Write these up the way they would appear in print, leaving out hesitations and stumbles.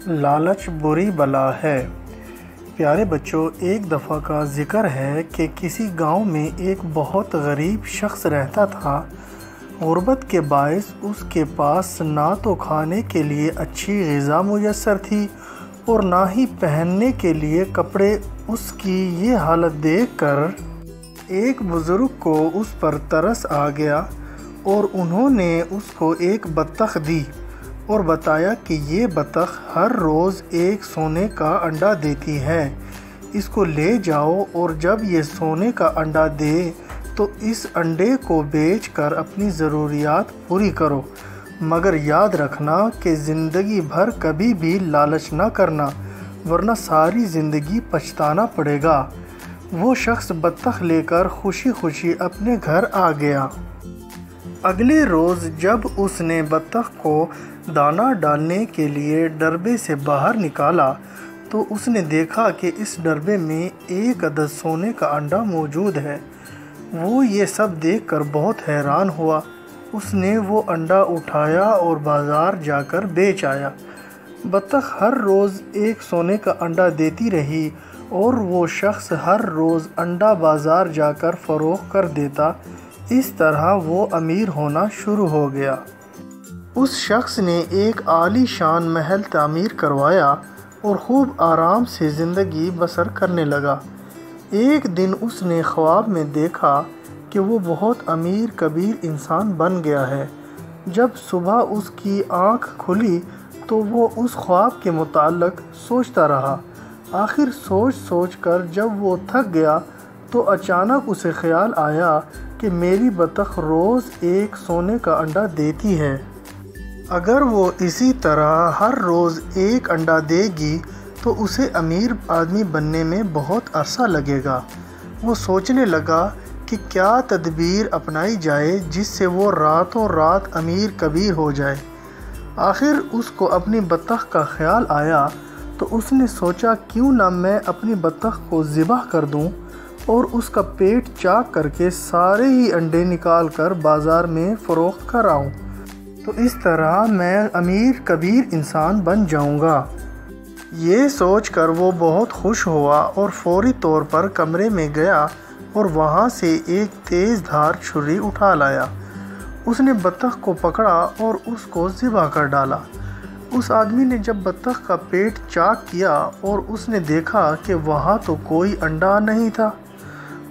لالچ بری بلا ہے۔ پیارے بچوں، ایک دفعہ کا ذکر ہے کہ کسی گاؤں میں ایک بہت غریب شخص رہتا تھا۔ غربت کے باعث اس کے پاس نہ تو کھانے کے لیے اچھی غذا میسر تھی اور نہ ہی پہننے کے لیے کپڑے۔ اس کی یہ حالت دیکھ کر ایک بزرگ کو اس پر ترس آ گیا اور انہوں نے اس کو ایک بطخ دی اور بتایا کہ یہ بطخ ہر روز ایک سونے کا انڈا دیتی ہے، اس کو لے جاؤ اور جب یہ سونے کا انڈا دے تو اس انڈے کو بیچ کر اپنی ضروریات پوری کرو، مگر یاد رکھنا کہ زندگی بھر کبھی بھی لالچ نہ کرنا ورنہ ساری زندگی پچھتانا پڑے گا۔ وہ شخص بطخ لے کر خوشی خوشی اپنے گھر آ گیا۔ اگلے روز جب اس نے بطخ کو دانہ ڈالنے کے لیے ڈربے سے باہر نکالا تو اس نے دیکھا کہ اس ڈربے میں ایک عدد سونے کا انڈا موجود ہے۔ وہ یہ سب دیکھ کر بہت حیران ہوا۔ اس نے وہ انڈا اٹھایا اور بازار جا کر بیچ آیا۔ بطخ ہر روز ایک سونے کا انڈا دیتی رہی اور وہ شخص ہر روز انڈا بازار جا کر فروخت کر دیتا۔ اس طرح وہ امیر ہونا شروع ہو گیا۔ اس شخص نے ایک عالی شان محل تعمیر کروایا اور خوب آرام سے زندگی بسر کرنے لگا۔ ایک دن اس نے خواب میں دیکھا کہ وہ بہت امیر کبیر انسان بن گیا ہے۔ جب صبح اس کی آنکھ کھلی تو وہ اس خواب کے متعلق سوچتا رہا۔ آخر سوچ کر جب وہ تھک گیا تو اچانک اسے خیال آیا کہ میری بطخ روز ایک سونے کا انڈا دیتی ہے۔ اگر وہ اسی طرح ہر روز ایک انڈا دے گی تو اسے امیر آدمی بننے میں بہت عرصہ لگے گا۔ وہ سوچنے لگا کہ کیا تدبیر اپنائی جائے جس سے وہ راتوں رات امیر کبیر ہو جائے۔ آخر اس کو اپنی بطخ کا خیال آیا تو اس نے سوچا کیوں نہ میں اپنی بطخ کو ذبح کر دوں اور اس کا پیٹ چاک کر کے سارے ہی انڈے نکال کر بازار میں فروخت کر آؤں، تو اس طرح میں امیر کبیر انسان بن جاؤں گا۔ یہ سوچ کر وہ بہت خوش ہوا اور فوری طور پر کمرے میں گیا اور وہاں سے ایک تیز دھار چھری اٹھا لایا۔ اس نے بطخ کو پکڑا اور اس کو ذبح کر ڈالا۔ اس آدمی نے جب بطخ کا پیٹ چاک کیا اور اس نے دیکھا کہ وہاں تو کوئی انڈا نہیں تھا،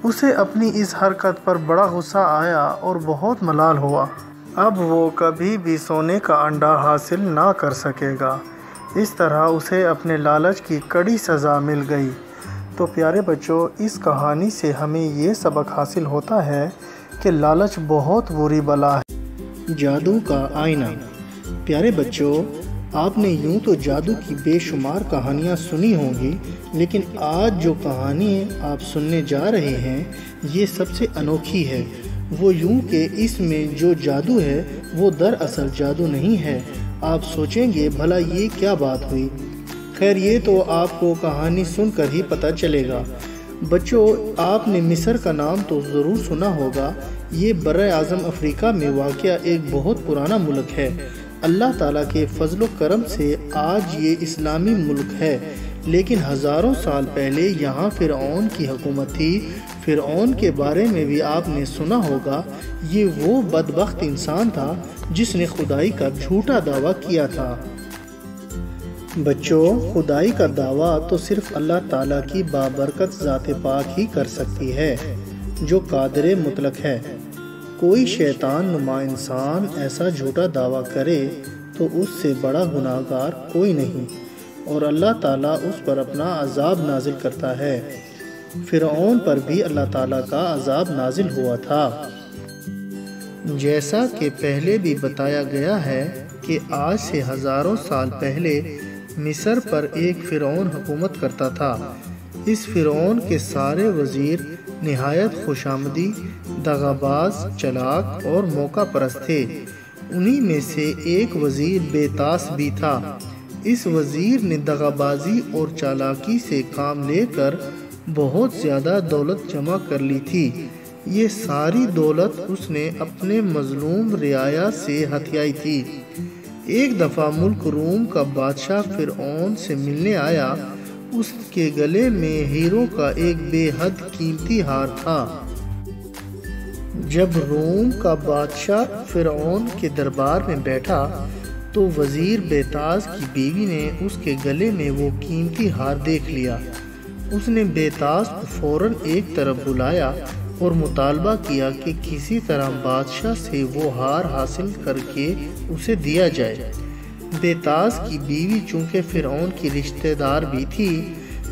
اسے اپنی اس حرکت پر بڑا غصہ آیا اور بہت ملال ہوا۔ اب وہ کبھی بھی سونے کا انڈا حاصل نہ کر سکے گا۔ اس طرح اسے اپنے لالچ کی کڑی سزا مل گئی۔ تو پیارے بچوں، اس کہانی سے ہمیں یہ سبق حاصل ہوتا ہے کہ لالچ بہت بری بلا ہے۔ جادو کا آئینہ۔ پیارے بچوں، آپ نے یوں تو جادو کی بے شمار کہانیاں سنی ہوں گی، لیکن آج جو کہانی آپ سننے جا رہے ہیں یہ سب سے انوکھی ہے۔ وہ یوں کہ اس میں جو جادو ہے وہ دراصل جادو نہیں ہے۔ آپ سوچیں گے بھلا یہ کیا بات ہوئی؟ خیر، یہ تو آپ کو کہانی سن کر ہی پتہ چلے گا۔ بچوں، آپ نے مصر کا نام تو ضرور سنا ہوگا۔ یہ برِ اعظم افریقہ میں واقع ایک بہت پرانا ملک ہے۔ اللہ تعالیٰ کے فضل و کرم سے آج یہ اسلامی ملک ہے، لیکن ہزاروں سال پہلے یہاں فرعون کی حکومت تھی۔ فرعون کے بارے میں بھی آپ نے سنا ہوگا۔ یہ وہ بدبخت انسان تھا جس نے خدائی کا جھوٹا دعویٰ کیا تھا۔ بچوں، خدائی کا دعویٰ تو صرف اللہ تعالیٰ کی بابرکت ذات پاک ہی کر سکتی ہے جو قادر مطلق ہے۔ کوئی شیطان نما انسان ایسا جھوٹا دعویٰ کرے تو اس سے بڑا گناہ گار کوئی نہیں، اور اللہ تعالیٰ اس پر اپنا عذاب نازل کرتا ہے۔ فرعون پر بھی اللہ تعالیٰ کا عذاب نازل ہوا تھا۔ جیسا کہ پہلے بھی بتایا گیا ہے کہ آج سے ہزاروں سال پہلے مصر پر ایک فرعون حکومت کرتا تھا۔ اس فرعون کے سارے وزیر نہایت خوش آمدی، دغا باز، چلاک اور موقع پرست تھے۔ انہی میں سے ایک وزیر بیتاس بھی تھا۔ اس وزیر نے دغا بازی اور چالاکی سے کام لے کر بہت زیادہ دولت جمع کر لی تھی۔ یہ ساری دولت اس نے اپنے مظلوم رعایا سے ہتھیائی تھی۔ ایک دفعہ ملک روم کا بادشاہ فرعون سے ملنے آیا۔ اس کے گلے میں ہیروں کا ایک بے حد قیمتی ہار تھا۔ جب روم کا بادشاہ فرعون کے دربار میں بیٹھا تو وزیر بیتاس کی بیوی نے اس کے گلے میں وہ قیمتی ہار دیکھ لیا۔ اس نے بیتاس کو فوراً ایک طرف بلایا اور مطالبہ کیا کہ کسی طرح بادشاہ سے وہ ہار حاصل کر کے اسے دیا جائے۔ بیتاس کی بیوی چونکہ فرعون کی رشتہ دار بھی تھی،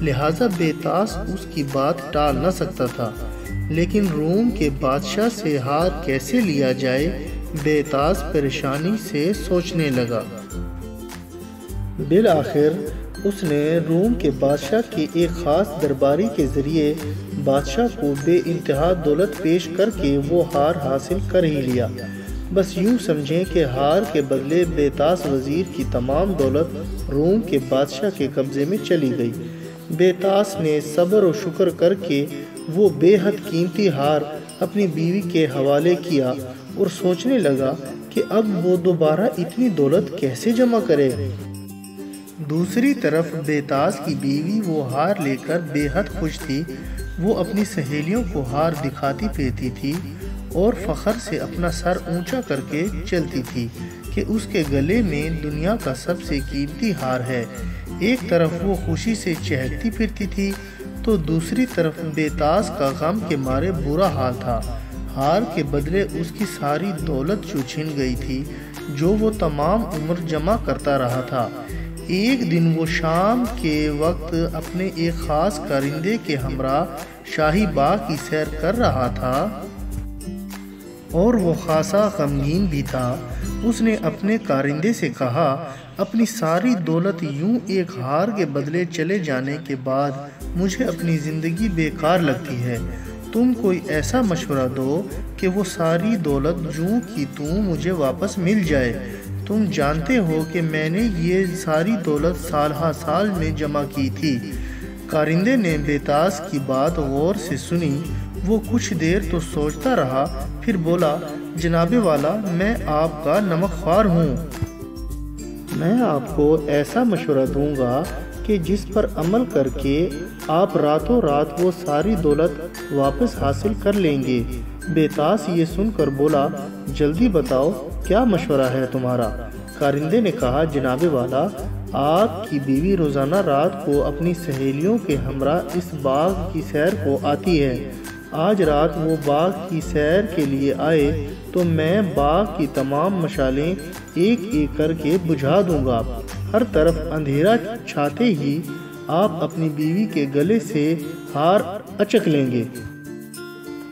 لہٰذا بیتاس اس کی بات ٹال نہ سکتا تھا، لیکن روم کے بادشاہ سے ہار کیسے لیا جائے، بیتاس پریشانی سے سوچنے لگا۔ بالآخر اس نے روم کے بادشاہ کے ایک خاص درباری کے ذریعے بادشاہ کو بے انتہا دولت پیش کر کے وہ ہار حاصل کر ہی لیا۔ بس یوں سمجھیں کہ ہار کے بدلے بیتاس وزیر کی تمام دولت روم کے بادشاہ کے قبضے میں چلی گئی۔ بیتاس نے صبر و شکر کر کے وہ بے حد قیمتی ہار اپنی بیوی کے حوالے کیا اور سوچنے لگا کہ اب وہ دوبارہ اتنی دولت کیسے جمع کرے۔ دوسری طرف بیتاس کی بیوی وہ ہار لے کر بے حد خوش تھی۔ وہ اپنی سہیلیوں کو ہار دکھاتی پھرتی تھی اور فخر سے اپنا سر اونچا کر کے چلتی تھی کہ اس کے گلے میں دنیا کا سب سے قیمتی ہار ہے۔ ایک طرف وہ خوشی سے چہکتی پھرتی تھی تو دوسری طرف بیتاس کا غم کے مارے برا حال تھا۔ ہار کے بدلے اس کی ساری دولت جو چھن گئی تھی، جو وہ تمام عمر جمع کرتا رہا تھا۔ ایک دن وہ شام کے وقت اپنے ایک خاص کارندے کے ہمراہ شاہی باغ کی سیر کر رہا تھا اور وہ خاصا غمگین بھی تھا۔ اس نے اپنے کارندے سے کہا، اپنی ساری دولت یوں ایک ہار کے بدلے چلے جانے کے بعد مجھے اپنی زندگی بیکار لگتی ہے۔ تم کوئی ایسا مشورہ دو کہ وہ ساری دولت جوں کی توں مجھے واپس مل جائے۔ تم جانتے ہو کہ میں نے یہ ساری دولت سال ہا سال میں جمع کی تھی۔ کارندے نے بیتاس کی بات غور سے سنی۔ وہ کچھ دیر تو سوچتا رہا، پھر بولا، جناب والا، میں آپ کا نمک خوار ہوں۔ میں آپ کو ایسا مشورہ دوں گا کہ جس پر عمل کر کے آپ راتوں رات وہ ساری دولت واپس حاصل کر لیں گے۔ بیتاس یہ سن کر بولا، جلدی بتاؤ کیا مشورہ ہے تمہارا؟ کارندے نے کہا، جناب والا، آپ کی بیوی روزانہ رات کو اپنی سہیلیوں کے ہمراہ اس باغ کی سیر کو آتی ہے۔ آج رات وہ باغ کی سیر کے لیے آئے تو میں باغ کی تمام مشالیں ایک ایک کر کے بجھا دوں گا۔ ہر طرف اندھیرا چھاتے ہی آپ اپنی بیوی کے گلے سے ہار اچک لیں گے۔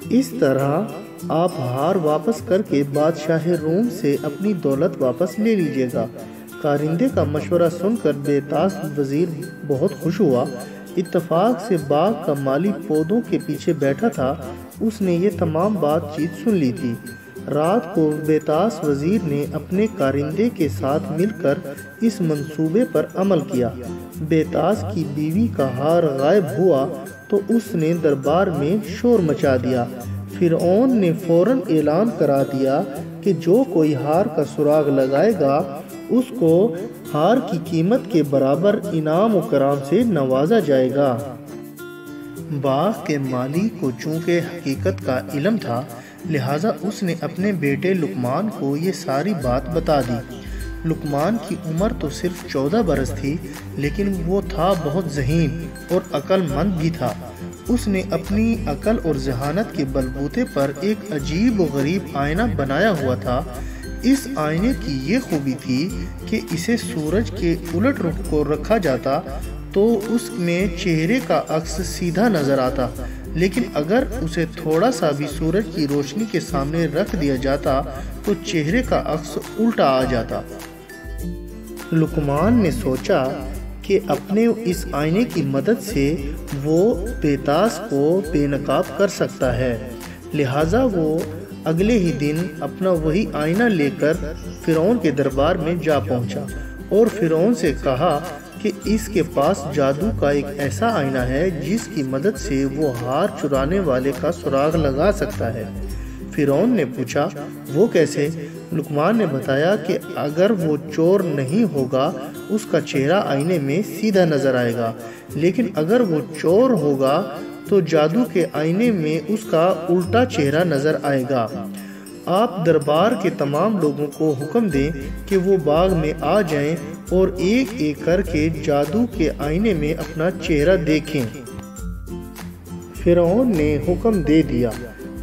اس طرح آپ ہار واپس کر کے بادشاہ روم سے اپنی دولت واپس لے لیجیے گا۔ کارندے کا مشورہ سن کر بیتاس وزیر بہت خوش ہوا۔ اتفاق سے باغ کا مالی پودوں کے پیچھے بیٹھا تھا۔ اس نے یہ تمام بات چیت سن لی تھی۔ رات کو بیتاس وزیر نے اپنے کارندے کے ساتھ مل کر اس منصوبے پر عمل کیا۔ بیتاس کی بیوی کا ہار غائب ہوا تو اس نے دربار میں شور مچا دیا۔ فرعون نے فوراً اعلان کرا دیا کہ جو کوئی ہار کا سراغ لگائے گا اس کو ہار کی قیمت کے برابر انعام و کرام سے نوازا جائے گا۔ باغ کے مالی کو چونکہ حقیقت کا علم تھا، لہٰذا اس نے اپنے بیٹے لقمان کو یہ ساری بات بتا دی۔ لقمان کی عمر تو صرف 14 برس تھی، لیکن وہ تھا بہت ذہین اور عقل مند بھی تھا۔ اس نے اپنی عقل اور ذہانت کے بلبوتے پر ایک عجیب و غریب آئینہ بنایا ہوا تھا۔ اس آئینے کی یہ خوبی تھی کہ اسے سورج کے الٹ رخ کو رکھا جاتا تو اس میں چہرے کا عکس سیدھا نظر آتا، لیکن اگر اسے تھوڑا سا بھی سورج کی روشنی کے سامنے رکھ دیا جاتا تو چہرے کا عکس الٹا آ جاتا۔ لقمان نے سوچا کہ اپنے اس آئینے کی مدد سے وہ بیتاس کو بے نقاب کر سکتا ہے، لہٰذا وہ اگلے ہی دن اپنا وہی آئینہ لے کر فرعون کے دربار میں جا پہنچا اور فرعون سے کہا کہ اس کے پاس جادو کا ایک ایسا آئینہ ہے جس کی مدد سے وہ ہار چرانے والے کا سراغ لگا سکتا ہے۔ فرعون نے پوچھا، وہ کیسے؟ لقمان نے بتایا کہ اگر وہ چور نہیں ہوگا اس کا چہرہ آئینے میں سیدھا نظر آئے گا، لیکن اگر وہ چور ہوگا تو جادو کے آئینے میں اس کا الٹا چہرہ نظر آئے گا۔ آپ دربار کے تمام لوگوں کو حکم دیں کہ وہ باغ میں آ جائیں اور ایک ایک کر کے جادو کے آئینے میں اپنا چہرہ دیکھیں۔ فرعون نے حکم دے دیا،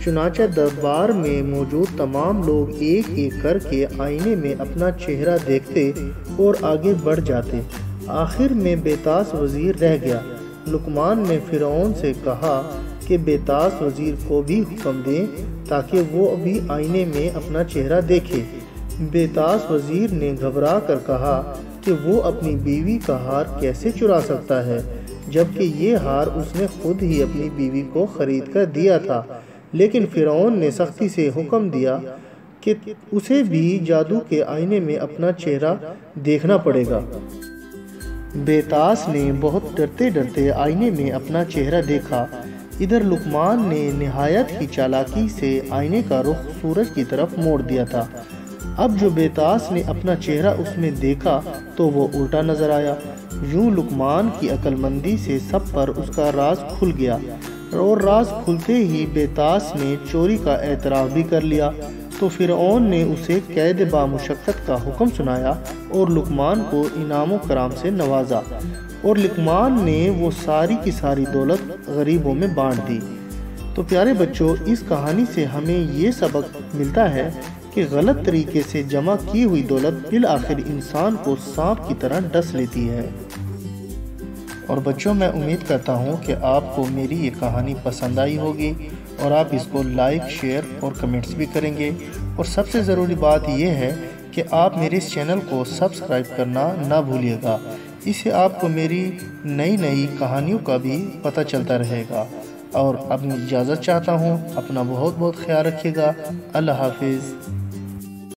چنانچہ دربار میں موجود تمام لوگ ایک ایک کر کے آئینے میں اپنا چہرہ دیکھتے اور آگے بڑھ جاتے۔ آخر میں بیتاس وزیر رہ گیا۔ لقمان نے فرعون سے کہا کہ بیتاس وزیر کو بھی حکم دیں تاکہ وہ بھی آئینے میں اپنا چہرہ دیکھے۔ بیتاس وزیر نے گھبرا کر کہا کہ وہ اپنی بیوی کا ہار کیسے چرا سکتا ہے، جبکہ یہ ہار اس نے خود ہی اپنی بیوی کو خرید کر دیا تھا۔ لیکن فرعون نے سختی سے حکم دیا کہ اسے بھی جادو کے آئینے میں اپنا چہرہ دیکھنا پڑے گا۔ بیتاس نے بہت ڈرتے ڈرتے آئینے میں اپنا چہرہ دیکھا۔ ادھر لقمان نے نہایت ہی چالاکی سے آئینے کا رخ سورج کی طرف موڑ دیا تھا۔ اب جو بیتاس نے اپنا چہرہ اس میں دیکھا تو وہ الٹا نظر آیا۔ یوں لقمان کی عقل مندی سے سب پر اس کا راز کھل گیا، اور راز کھلتے ہی بیتاس نے چوری کا اعتراف بھی کر لیا۔ تو فرعون نے اسے قید بامشقت کا حکم سنایا اور لقمان کو انعام و کرام سے نوازا، اور لقمان نے وہ ساری کی ساری دولت غریبوں میں بانٹ دی۔ تو پیارے بچوں، اس کہانی سے ہمیں یہ سبق ملتا ہے کہ غلط طریقے سے جمع کی ہوئی دولت بالآخر انسان کو سانپ کی طرح ڈس لیتی ہے۔ اور بچوں، میں امید کرتا ہوں کہ آپ کو میری یہ کہانی پسند آئی ہوگی اور آپ اس کو لائک، شیئر اور کمنٹس بھی کریں گے۔ اور سب سے ضروری بات یہ ہے کہ آپ میرے اس چینل کو سبسکرائب کرنا نہ بھولیے گا، اس سے آپ کو میری نئی کہانیوں کا بھی پتہ چلتا رہے گا۔ اور اب میں اجازت چاہتا ہوں، اپنا بہت خیال رکھیے گا۔ اللہ حافظ۔